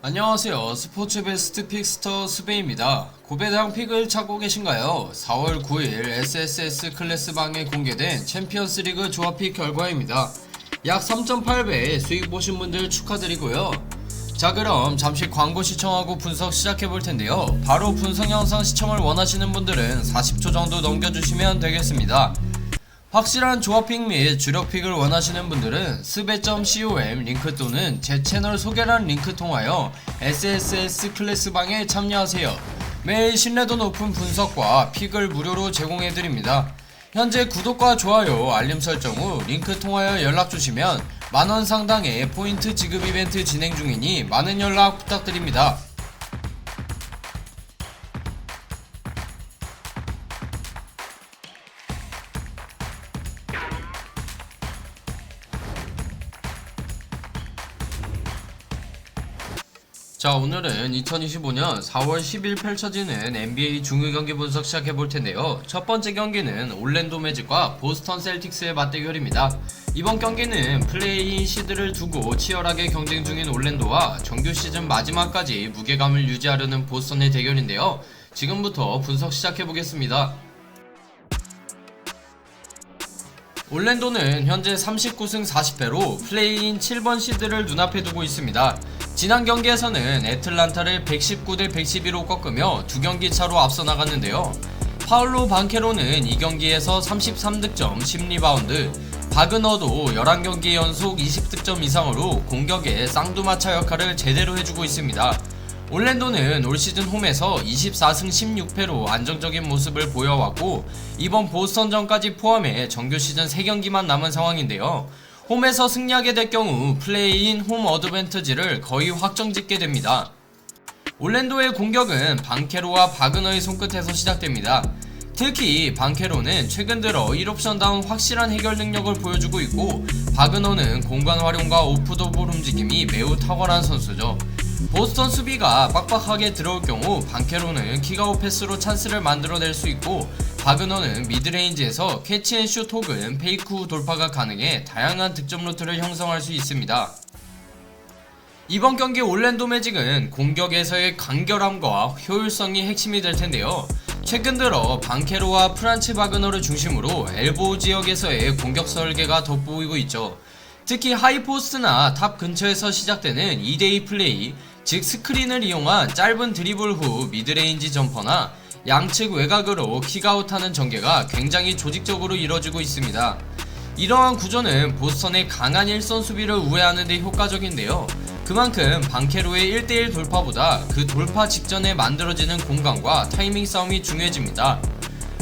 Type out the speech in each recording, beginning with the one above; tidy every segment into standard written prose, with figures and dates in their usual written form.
안녕하세요. 스포츠 베스트 픽스터 수베입니다. 고배당 픽을 찾고 계신가요? 4월 9일 SSS 클래스방에 공개된 챔피언스 리그 조합픽 결과입니다. 약 3.8배의 수익 보신 분들 축하드리고요. 자, 그럼 잠시 광고 시청하고 분석 시작해 볼 텐데요. 바로 분석 영상 시청을 원하시는 분들은 40초 정도 넘겨주시면 되겠습니다. 확실한 조합픽 및 주력픽을 원하시는 분들은 스베.com 링크 또는 제 채널 소개란 링크 통하여 SSS 클래스방에 참여하세요. 매일 신뢰도 높은 분석과 픽을 무료로 제공해드립니다. 현재 구독과 좋아요, 알림 설정 후 링크 통하여 연락주시면 만원 상당의 포인트 지급 이벤트 진행 중이니 많은 연락 부탁드립니다. 자, 오늘은 2025년 4월 10일 펼쳐지는 NBA 중요경기 분석 시작해볼 텐데요. 첫 번째 경기는 올랜도 매직과 보스턴 셀틱스의 맞대결입니다. 이번 경기는 플레이인 시드를 두고 치열하게 경쟁 중인 올랜도와 정규 시즌 마지막까지 무게감을 유지하려는 보스턴의 대결인데요. 지금부터 분석 시작해보겠습니다. 올랜도는 현재 39승 40패로 플레이인 7번 시드를 눈앞에 두고 있습니다. 지난 경기에서는 애틀란타를 119대 112로 꺾으며 두 경기 차로 앞서 나갔는데요. 파울로 반케로는 이 경기에서 33득점 10리바운드, 바그너도 11경기 연속 20득점 이상으로 공격의 쌍두마차 역할을 제대로 해주고 있습니다. 올랜도는 올 시즌 홈에서 24승 16패로 안정적인 모습을 보여왔고, 이번 보스턴전까지 포함해 정규 시즌 3경기만 남은 상황인데요. 홈에서 승리하게 될 경우 플레이인 홈 어드밴티지를 거의 확정짓게 됩니다. 올랜도의 공격은 방케로와 바그너의 손끝에서 시작됩니다. 특히 방케로는 최근 들어 1옵션다운 확실한 해결 능력을 보여주고 있고, 바그너는 공간 활용과 오프더볼 움직임이 매우 탁월한 선수죠. 보스턴 수비가 빡빡하게 들어올 경우 방케로는 킥아웃 패스로 찬스를 만들어낼 수 있고, 바그너는 미드레인지에서 캐치앤슛 혹은 페이크 후 돌파가 가능해 다양한 득점 루트를 형성할 수 있습니다. 이번 경기 올랜도 매직은 공격에서의 간결함과 효율성이 핵심이 될 텐데요. 최근 들어 방케로와 프란츠 바그너를 중심으로 엘보우 지역에서의 공격 설계가 돋보이고 있죠. 특히 하이포스트나 탑 근처에서 시작되는 2대2 플레이, 즉 스크린을 이용한 짧은 드리블 후 미드레인지 점퍼나 양측 외곽으로 킥아웃하는 전개가 굉장히 조직적으로 이뤄지고 있습니다. 이러한 구조는 보스턴의 강한 일선 수비를 우회하는 데 효과적인데요. 그만큼 방케로의 1대1 돌파보다 그 돌파 직전에 만들어지는 공간과 타이밍 싸움이 중요해집니다.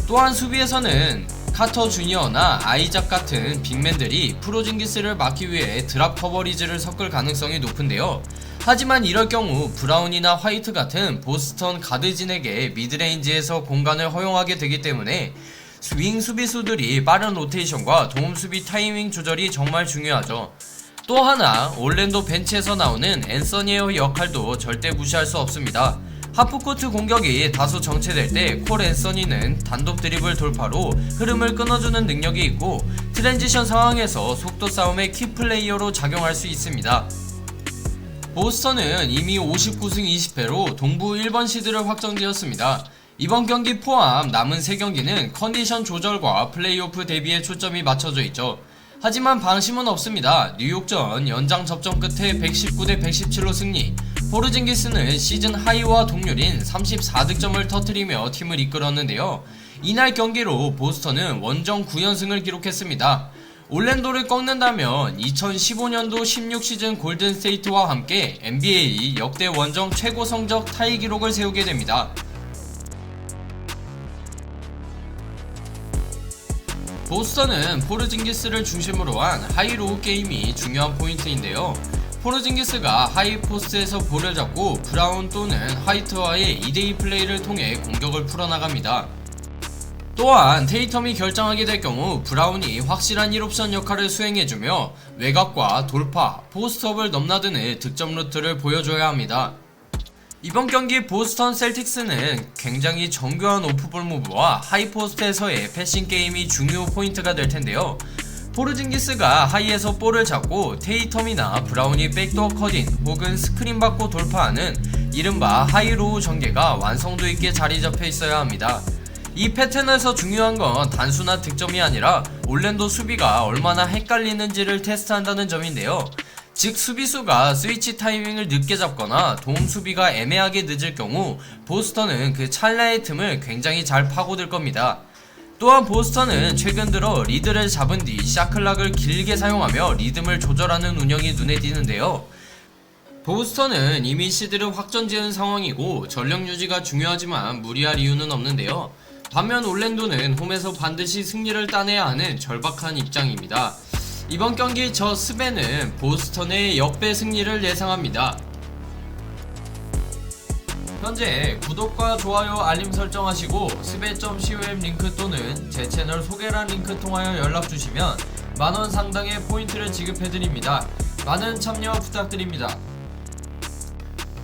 또한 수비에서는 카터 주니어나 아이작 같은 빅맨들이 프로징기스를 막기 위해 드랍 커버리지를 섞을 가능성이 높은데요. 하지만 이럴 경우 브라운이나 화이트 같은 보스턴 가드진에게 미드레인지에서 공간을 허용하게 되기 때문에 윙 수비수들이 빠른 로테이션과 도움 수비 타이밍 조절이 정말 중요하죠. 또 하나, 올랜도 벤치에서 나오는 앤서니의 역할도 절대 무시할 수 없습니다. 하프코트 공격이 다소 정체될 때 콜 앤서니는 단독 드리블 돌파로 흐름을 끊어주는 능력이 있고, 트랜지션 상황에서 속도 싸움의 키플레이어로 작용할 수 있습니다. 보스턴은 이미 59승 20패로 동부 1번 시드를 확정되었습니다. 이번 경기 포함 남은 3경기는 컨디션 조절과 플레이오프 대비에 초점이 맞춰져 있죠. 하지만 방심은 없습니다. 뉴욕전 연장 접전 끝에 119대 117로 승리. 포르징기스는 시즌 하이와 동률인 34득점을 터뜨리며 팀을 이끌었는데요. 이날 경기로 보스턴은 원정 9연승을 기록했습니다. 올랜도를 꺾는다면 2015년도 16시즌 골든스테이트와 함께 NBA 역대 원정 최고 성적 타이 기록을 세우게 됩니다. 보스턴은 포르징기스를 중심으로 한 하이로우 게임이 중요한 포인트인데요. 포르징기스가 하이포스트에서 볼을 잡고 브라운 또는 화이트와의 2대2 플레이를 통해 공격을 풀어나갑니다. 또한 테이텀이 결정하게 될 경우 브라운이 확실한 1옵션 역할을 수행해주며 외곽과 돌파, 포스트업을 넘나드는 득점 루트를 보여줘야 합니다. 이번 경기 보스턴 셀틱스는 굉장히 정교한 오프볼 무브와 하이포스트에서의 패싱 게임이 중요 포인트가 될 텐데요. 포르징기스가 하이에서 볼을 잡고 테이텀이나 브라운이 백도어 컷인 혹은 스크린 받고 돌파하는 이른바 하이로우 전개가 완성도 있게 자리 잡혀 있어야 합니다. 이 패턴에서 중요한 건 단순한 득점이 아니라 올랜도 수비가 얼마나 헷갈리는지를 테스트한다는 점인데요. 즉 수비수가 스위치 타이밍을 늦게 잡거나 도움 수비가 애매하게 늦을 경우 보스턴은 그 찰나의 틈을 굉장히 잘 파고들 겁니다. 또한 보스턴은 최근 들어 리드를 잡은 뒤 샤클락을 길게 사용하며 리듬을 조절하는 운영이 눈에 띄는데요. 보스턴은 이미 시드를 확정 지은 상황이고 전력 유지가 중요하지만 무리할 이유는 없는데요. 반면 올랜도는 홈에서 반드시 승리를 따내야 하는 절박한 입장입니다. 이번 경기 저 스베는 보스턴의 역배 승리를 예상합니다. 현재 구독과 좋아요 알림 설정하시고 스베.com 링크 또는 제 채널 소개란 링크 통하여 연락주시면 만원 상당의 포인트를 지급해드립니다. 많은 참여 부탁드립니다.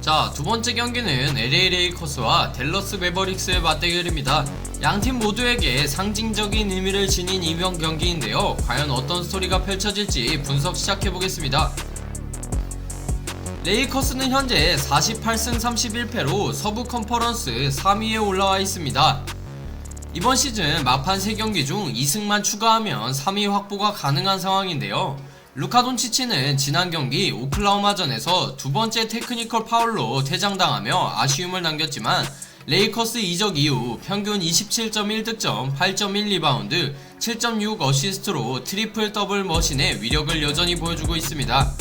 자, 두번째 경기는 LA 레이커스와 댈러스 매버릭스의 맞대결입니다. 양팀 모두에게 상징적인 의미를 지닌 이번 경기인데요. 과연 어떤 스토리가 펼쳐질지 분석 시작해보겠습니다. 레이커스는 현재 48승 31패로 서부 컨퍼런스 3위에 올라와 있습니다. 이번 시즌 막판 3경기 중 2승만 추가하면 3위 확보가 가능한 상황인데요. 루카 돈치치는 지난 경기 오클라호마전에서 두번째 테크니컬 파울로 퇴장당하며 아쉬움을 남겼지만 레이커스 이적 이후 평균 27.1득점, 8.1 리바운드, 7.6 어시스트로 트리플 더블 머신의 위력을 여전히 보여주고 있습니다.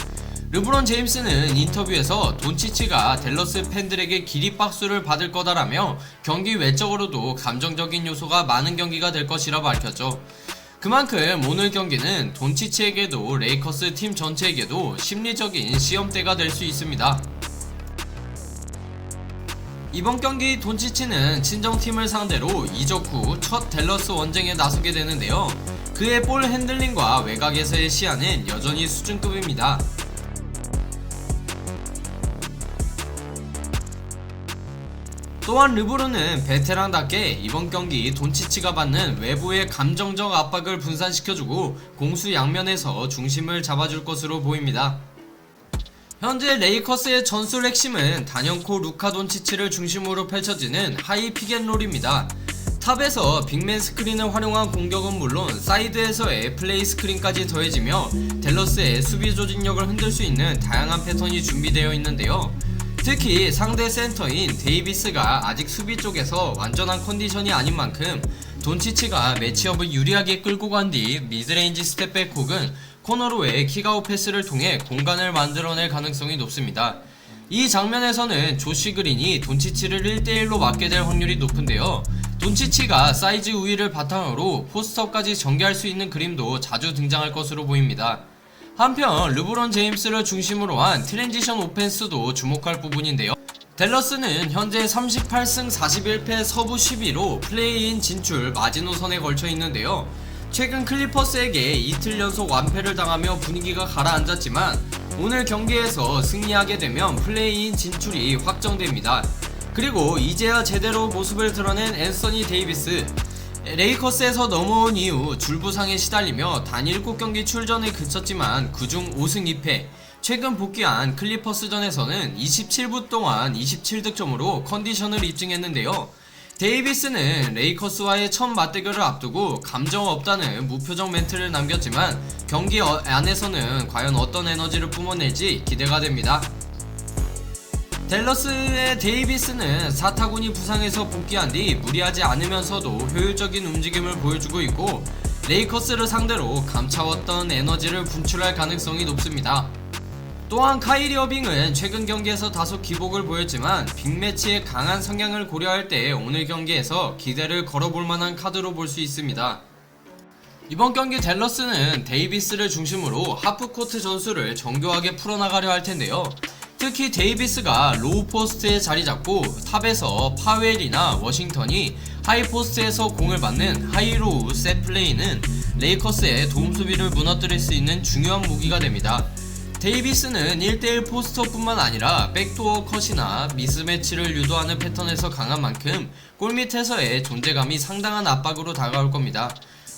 르브론 제임스는 인터뷰에서 돈치치가 댈러스 팬들에게 기립박수를 받을 거다라며 경기 외적으로도 감정적인 요소가 많은 경기가 될 것이라 밝혔죠. 그만큼 오늘 경기는 돈치치에게도 레이커스 팀 전체에게도 심리적인 시험대가 될 수 있습니다. 이번 경기 돈치치는 친정팀을 상대로 이적 후 첫 댈러스 원정에 나서게 되는데요. 그의 볼 핸들링과 외곽에서의 시야는 여전히 수준급입니다. 또한 르브론은 베테랑답게 이번 경기 돈치치가 받는 외부의 감정적 압박을 분산시켜주고 공수 양면에서 중심을 잡아줄 것으로 보입니다. 현재 레이커스의 전술 핵심은 단연코 루카 돈치치를 중심으로 펼쳐지는 하이 픽앤롤입니다. 탑에서 빅맨 스크린을 활용한 공격은 물론 사이드에서의 플레이 스크린까지 더해지며 댈러스의 수비 조직력을 흔들 수 있는 다양한 패턴이 준비되어 있는데요. 특히 상대 센터인 데이비스가 아직 수비 쪽에서 완전한 컨디션이 아닌 만큼 돈치치가 매치업을 유리하게 끌고 간 뒤 미드레인지 스텝백 혹은 코너로의 킥아웃 패스를 통해 공간을 만들어낼 가능성이 높습니다. 이 장면에서는 조시 그린이 돈치치를 1대1로 맞게 될 확률이 높은데요. 돈치치가 사이즈 우위를 바탕으로 포스트업까지 전개할 수 있는 그림도 자주 등장할 것으로 보입니다. 한편 르브론 제임스를 중심으로 한 트랜지션 오펜스도 주목할 부분인데요. 댈러스는 현재 38승 41패 서부 10위로 플레이인 진출 마지노선에 걸쳐 있는데요. 최근 클리퍼스에게 이틀 연속 완패를 당하며 분위기가 가라앉았지만 오늘 경기에서 승리하게 되면 플레이인 진출이 확정됩니다. 그리고 이제야 제대로 모습을 드러낸 앤서니 데이비스. 레이커스에서 넘어온 이후 줄부상에 시달리며 단 7경기 출전에 그쳤지만 그중 5승 2패, 최근 복귀한 클리퍼스전에서는 27분 동안 27득점으로 컨디션을 입증했는데요. 데이비스는 레이커스와의 첫 맞대결을 앞두고 감정 없다는 무표정 멘트를 남겼지만 경기 안에서는 과연 어떤 에너지를 뿜어낼지 기대가 됩니다. 댈러스의 데이비스는 사타구니 부상에서 복귀한 뒤 무리하지 않으면서도 효율적인 움직임을 보여주고 있고 레이커스를 상대로 감차웠던 에너지를 분출할 가능성이 높습니다. 또한 카이리 어빙은 최근 경기에서 다소 기복을 보였지만 빅매치의 강한 성향을 고려할 때 오늘 경기에서 기대를 걸어볼 만한 카드로 볼 수 있습니다. 이번 경기 댈러스는 데이비스를 중심으로 하프코트 전술을 정교하게 풀어나가려 할 텐데요. 특히 데이비스가 로우 포스트에 자리 잡고 탑에서 파웰이나 워싱턴이 하이 포스트에서 공을 받는 하이로우 셋 플레이는 레이커스의 도움 수비를 무너뜨릴 수 있는 중요한 무기가 됩니다. 데이비스는 1대1 포스트업뿐만 아니라 백도어 컷이나 미스매치를 유도하는 패턴에서 강한 만큼 골밑에서의 존재감이 상당한 압박으로 다가올 겁니다.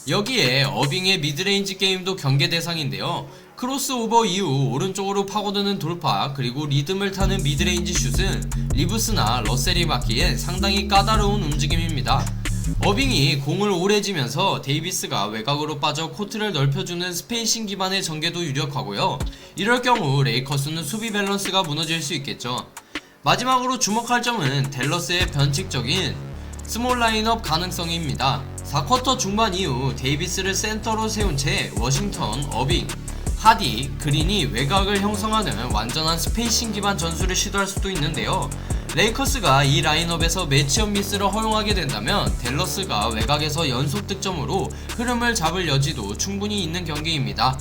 여기에 어빙의 미드레인지 게임도 경계 대상인데요. 크로스오버 이후 오른쪽으로 파고드는 돌파 그리고 리듬을 타는 미드레인지 슛은 리브스나 러셀이 막기엔 상당히 까다로운 움직임입니다. 어빙이 공을 오래 지면서 데이비스가 외곽으로 빠져 코트를 넓혀주는 스페이싱 기반의 전개도 유력하고요. 이럴 경우 레이커스는 수비 밸런스가 무너질 수 있겠죠. 마지막으로 주목할 점은 댈러스의 변칙적인 스몰 라인업 가능성입니다. 4쿼터 중반 이후 데이비스를 센터로 세운 채 워싱턴, 어빙, 하디, 그린이 외곽을 형성하는 완전한 스페이싱 기반 전술을 시도할 수도 있는데요. 레이커스가 이 라인업에서 매치업 미스를 허용하게 된다면 댈러스가 외곽에서 연속 득점으로 흐름을 잡을 여지도 충분히 있는 경기입니다.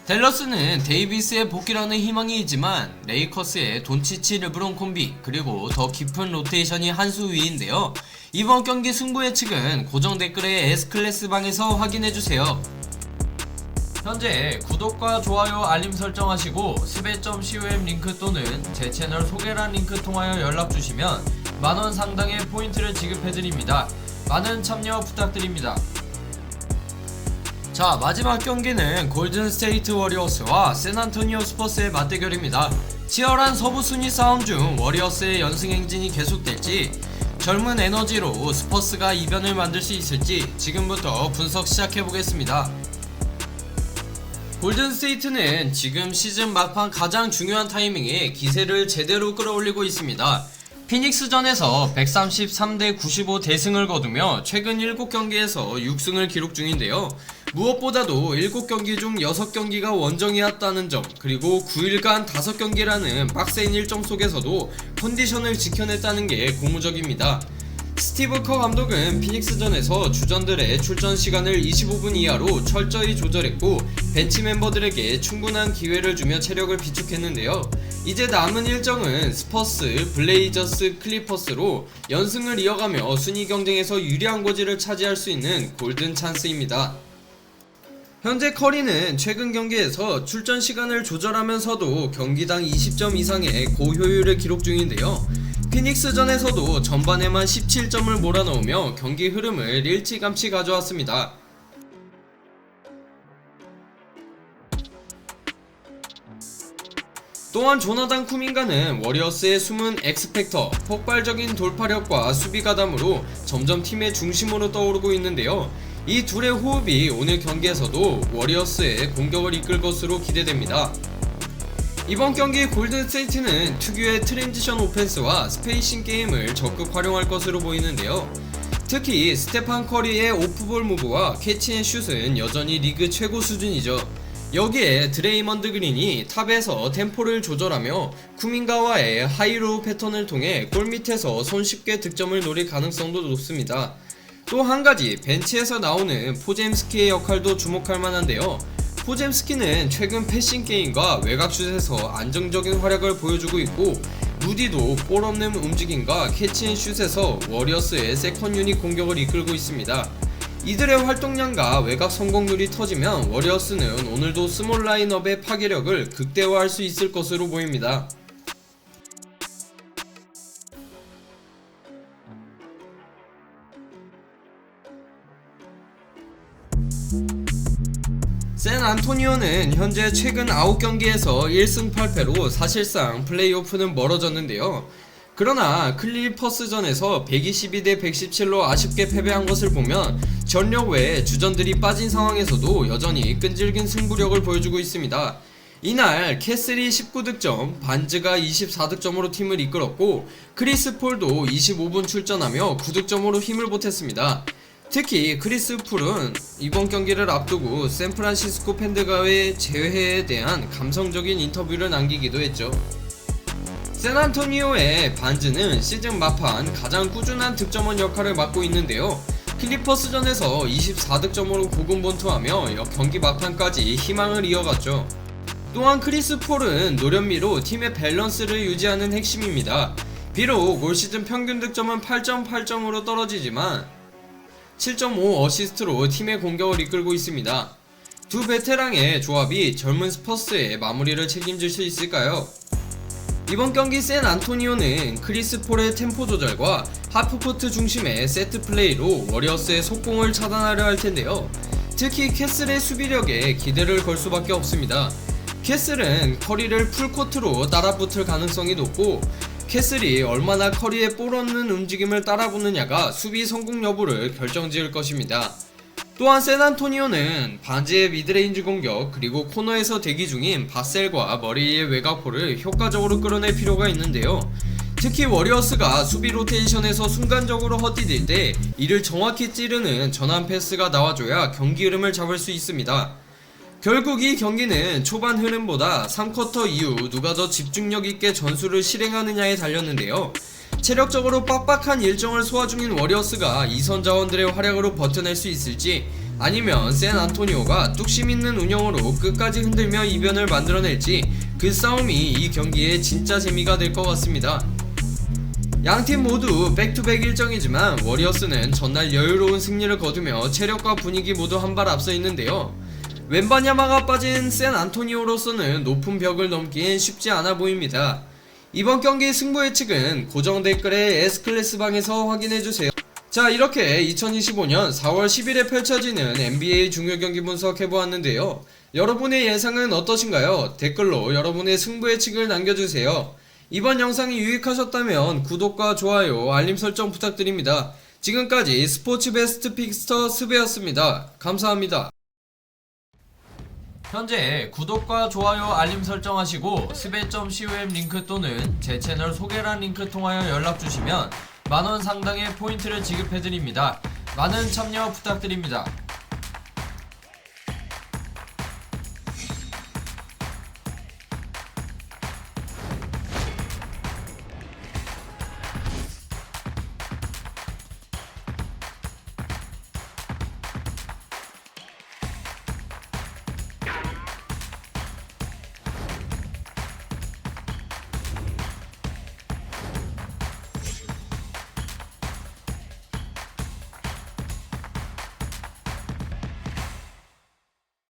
댈러스는 데이비스의 복귀라는 희망이 있지만 레이커스의 돈치치 르브론 콤비 그리고 더 깊은 로테이션이 한 수 위인데요. 이번 경기 승부 예측은 고정 댓글의 S클래스 방에서 확인해주세요. 현재 구독과 좋아요 알림 설정하시고 스베.com 링크 또는 제 채널 소개란 링크 통하여 연락주시면 만원 상당의 포인트를 지급해드립니다. 많은 참여 부탁드립니다. 자, 마지막 경기는 골든스테이트 워리어스와 샌안토니오 스퍼스의 맞대결입니다. 치열한 서부 순위 싸움 중 워리어스의 연승 행진이 계속될지 젊은 에너지로 스퍼스가 이변을 만들 수 있을지 지금부터 분석 시작해보겠습니다. 골든스테이트는 지금 시즌 막판 가장 중요한 타이밍에 기세를 제대로 끌어올리고 있습니다. 피닉스전에서 133대 95 대승을 거두며 최근 7경기에서 6승을 기록 중인데요. 무엇보다도 7경기 중 6경기가 원정이었다는 점, 그리고 9일간 5경기라는 빡센 일정 속에서도 컨디션을 지켜냈다는 게 고무적입니다. 스티브 커 감독은 피닉스전에서 주전들의 출전 시간을 25분 이하로 철저히 조절했고 벤치 멤버들에게 충분한 기회를 주며 체력을 비축했는데요. 이제 남은 일정은 스퍼스, 블레이저스, 클리퍼스로 연승을 이어가며 순위 경쟁에서 유리한 고지를 차지할 수 있는 골든 찬스입니다. 현재 커리는 최근 경기에서 출전 시간을 조절하면서도 경기당 20점 이상의 고효율을 기록 중인데요. 피닉스전에서도 전반에만 17점을 몰아넣으며 경기 흐름을 일찌감치 가져왔습니다. 또한 조나단 쿠민가는 워리어스의 숨은 엑스팩터, 폭발적인 돌파력과 수비 가담으로 점점 팀의 중심으로 떠오르고 있는데요. 이 둘의 호흡이 오늘 경기에서도 워리어스의 공격을 이끌 것으로 기대됩니다. 이번 경기 골든스테이트는 특유의 트랜지션 오펜스와 스페이싱 게임을 적극 활용할 것으로 보이는데요. 특히 스테판 커리의 오프볼 무브와 캐치앤슛은 여전히 리그 최고 수준이죠. 여기에 드레이먼드 그린이 탑에서 템포를 조절하며 쿠민가와의 하이로우 패턴을 통해 골밑에서 손쉽게 득점을 노릴 가능성도 높습니다. 또 한 가지 벤치에서 나오는 포젬스키의 역할도 주목할 만한데요. 포젬스키는 최근 패싱 게임과 외곽슛에서 안정적인 활약을 보여주고 있고 무디도 볼 없는 움직임과 캐치앤슛에서 워리어스의 세컨 유닛 공격을 이끌고 있습니다. 이들의 활동량과 외곽 성공률이 터지면 워리어스는 오늘도 스몰 라인업의 파괴력을 극대화할 수 있을 것으로 보입니다. 샌안토니오는 현재 최근 9경기에서 1승 8패로 사실상 플레이오프는 멀어졌는데요. 그러나 클리퍼스전에서 122대 117로 아쉽게 패배한 것을 보면 전력 외에 주전들이 빠진 상황에서도 여전히 끈질긴 승부력을 보여주고 있습니다. 이날 캐슬이 19득점, 반즈가 24득점으로 팀을 이끌었고 크리스 폴도 25분 출전하며 9득점으로 힘을 보탰습니다. 특히 크리스 폴은 이번 경기를 앞두고 샌프란시스코 팬들과의 재회에 대한 감성적인 인터뷰를 남기기도 했죠. 샌안토니오의 반즈는 시즌 막판 가장 꾸준한 득점원 역할을 맡고 있는데요. 클리퍼스전에서 24득점으로 고군분투하며 경기 막판까지 희망을 이어갔죠. 또한 크리스 폴은 노련미로 팀의 밸런스를 유지하는 핵심입니다. 비록 올 시즌 평균 득점은 8.8점으로 떨어지지만 7.5 어시스트로 팀의 공격을 이끌고 있습니다. 두 베테랑의 조합이 젊은 스퍼스의 마무리를 책임질 수 있을까요? 이번 경기 샌안토니오는 크리스 폴의 템포 조절과 하프코트 중심의 세트 플레이로 워리어스의 속공을 차단하려 할 텐데요. 특히 캐슬의 수비력에 기대를 걸 수밖에 없습니다. 캐슬은 커리를 풀코트로 따라붙을 가능성이 높고, 캐슬이 얼마나 커리의 볼 없는 움직임을 따라붙느냐가 수비 성공 여부를 결정지을 것입니다. 또한 샌안토니오는 반지의 미드레인지 공격 그리고 코너에서 대기 중인 바셀과 머리의 외곽포를 효과적으로 끌어낼 필요가 있는데요. 특히 워리어스가 수비 로테이션에서 순간적으로 헛디딜 때 이를 정확히 찌르는 전환 패스가 나와줘야 경기 흐름을 잡을 수 있습니다. 결국 이 경기는 초반 흐름보다 3쿼터 이후 누가 더 집중력 있게 전술을 실행하느냐에 달렸는데요. 체력적으로 빡빡한 일정을 소화 중인 워리어스가 이선 자원들의 활약으로 버텨낼 수 있을지, 아니면 샌안토니오가 뚝심 있는 운영으로 끝까지 흔들며 이변을 만들어낼지, 그 싸움이 이 경기의 진짜 재미가 될 것 같습니다. 양팀 모두 백투백 일정이지만 워리어스는 전날 여유로운 승리를 거두며 체력과 분위기 모두 한 발 앞서 있는데요. 웬바냐마가 빠진 샌안토니오로서는 높은 벽을 넘기엔 쉽지 않아 보입니다. 이번 경기 승부 예측은 고정 댓글에 S클래스방에서 확인해주세요. 자, 이렇게 2025년 4월 10일에 펼쳐지는 NBA 중요 경기 분석해보았는데요. 여러분의 예상은 어떠신가요? 댓글로 여러분의 승부 예측을 남겨주세요. 이번 영상이 유익하셨다면 구독과 좋아요, 알림 설정 부탁드립니다. 지금까지 스포츠 베스트 픽스터 스베였습니다. 감사합니다. 현재 구독과 좋아요, 알림 설정하시고 스베.com 링크 또는 제 채널 소개란 링크 통하여 연락주시면 만원 상당의 포인트를 지급해드립니다. 많은 참여 부탁드립니다.